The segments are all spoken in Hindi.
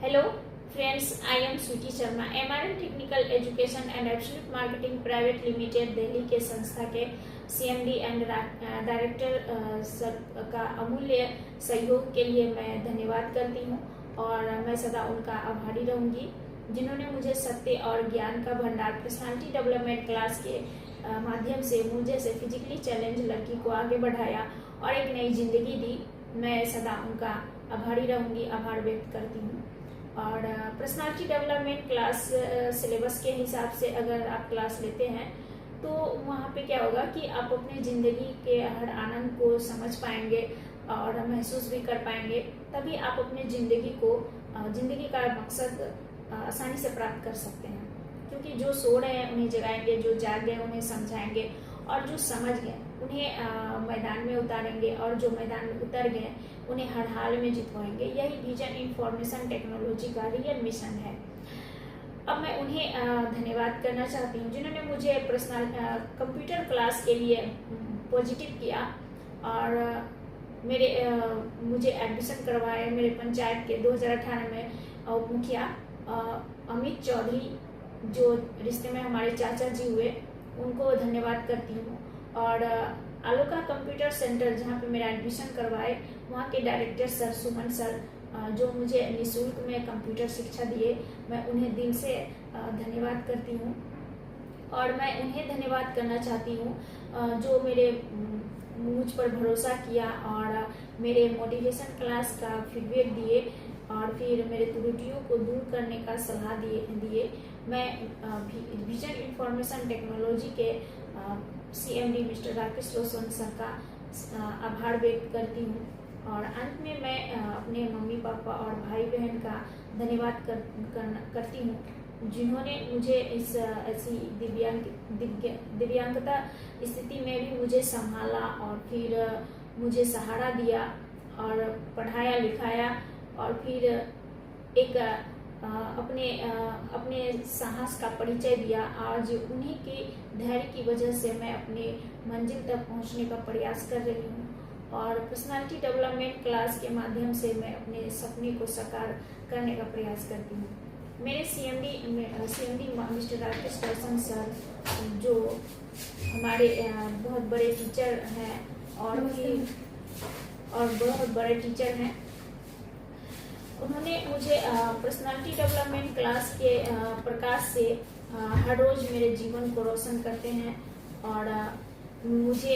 Hello friends, I am Sweety Sharma MRM technical education and absolute marketing private limited Delhi के संस्था के CMD एंड डायरेक्टर सर का अमूल्य सहयोग के लिए मैं धन्यवाद करती हूँ और मैं सदा उनका आभारी रहूंगी जिन्होंने मुझे सत्य और ज्ञान का भंडार पर्सनालिटी डेवलपमेंट क्लास के माध्यम से मुझे से फिजिकली चैलेंज लड़की को आगे बढ़ाया और एक नई जिंदगी दी। मैं सदा उनका आभारी रहूंगी, आभार व्यक्त करती हूँ। और पर्सनालिटी डेवलपमेंट क्लास सिलेबस के हिसाब से अगर आप क्लास लेते हैं तो वहाँ पे क्या होगा कि आप अपने ज़िंदगी के हर आनंद को समझ पाएंगे और महसूस भी कर पाएंगे। तभी आप अपने ज़िंदगी का मकसद आसानी से प्राप्त कर सकते हैं, क्योंकि जो सो रहे हैं उन्हें जगाएंगे, जो जाग गए उन्हें समझाएंगे और जो समझ गए उन्हें मैदान में उतारेंगे और जो मैदान में उतर गए उन्हें हर हाल में जितवाएंगे। यही विजन इंफॉर्मेशन टेक्नोलॉजी का रियल मिशन है। अब मैं उन्हें धन्यवाद करना चाहती हूँ जिन्होंने मुझे पर्सनल कंप्यूटर क्लास के लिए पॉजिटिव किया और मुझे एडमिशन करवाए। मेरे पंचायत के 2018 में मुखिया अमित चौधरी, जो रिश्ते में हमारे चाचा जी हुए, उनको धन्यवाद करती हूँ। और आलोका कंप्यूटर सेंटर जहाँ पे मेरा एडमिशन करवाए, वहाँ के डायरेक्टर सर सुमन सर, जो मुझे निःशुल्क में कंप्यूटर शिक्षा दिए, मैं उन्हें दिल से धन्यवाद करती हूँ। और मैं उन्हें धन्यवाद करना चाहती हूँ जो मुझ पर भरोसा किया और मेरे मोटिवेशन क्लास का फीडबैक दिए और फिर मेरे त्रुटियों को दूर करने का सलाह दिए। मैं विजन इंफॉर्मेशन टेक्नोलॉजी के CMD mister Rakesh Roshan sir का आभार व्यक्त करती हूँ। और अंत में मैं अपने मम्मी पापा और भाई बहन का धन्यवाद करती हूँ जिन्होंने मुझे इस ऐसी दिव्यांगता स्थिति में भी मुझे संभाला और फिर मुझे सहारा दिया और पढ़ाया लिखाया और फिर एक अपने साहस का परिचय दिया। आज उन्हीं की धैर्य की वजह से मैं अपने मंजिल तक पहुंचने का प्रयास कर रही हूं और पर्सनालिटी डेवलपमेंट क्लास के माध्यम से मैं अपने सपने को साकार करने का प्रयास करती हूं। मेरे CMD mister Rakesh Roshan sir, जो हमारे बहुत बड़े टीचर हैं और बहुत बड़े टीचर हैं, उन्होंने मुझे पर्सनालिटी डेवलपमेंट क्लास के प्रकाश से हर रोज मेरे जीवन को रोशन करते हैं और मुझे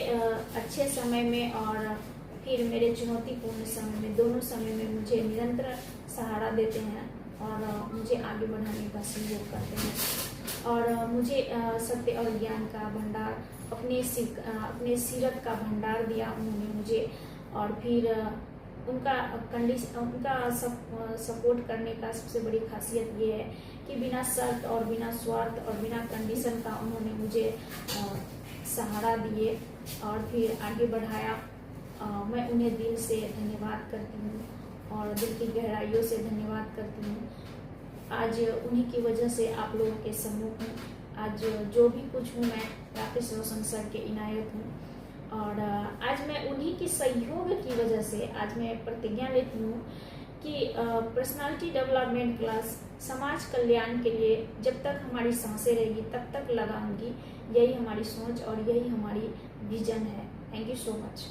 अच्छे समय में और फिर मेरे चुनौतीपूर्ण समय में, दोनों समय में मुझे निरंतर सहारा देते हैं और मुझे आगे बढ़ाने का सहयोग करते हैं। और मुझे सत्य और ज्ञान का भंडार, अपने सीरत का भंडार दिया उन्होंने मुझे। और फिर उनका सपोर्ट करने का सबसे बड़ी खासियत ये है कि बिना शर्त और बिना स्वार्थ और बिना कंडीशन का उन्होंने मुझे सहारा दिए और फिर आगे बढ़ाया। मैं उन्हें दिल से धन्यवाद करती हूँ और दिल की गहराइयों से धन्यवाद करती हूँ। आज उन्हीं की वजह से आप लोगों के सम्मुख हूँ। आज जो भी कुछ हूँ मैं राकेश रोशन सर के इनायत हूँ और आज मैं उन्हीं की सहयोग की वजह से आज मैं प्रतिज्ञा लेती हूँ कि पर्सनालिटी डेवलपमेंट क्लास समाज कल्याण के लिए जब तक हमारी सांसें रहेगी तब तक लगाऊंगी। यही हमारी सोच और यही हमारी विजन है। Thank you so much.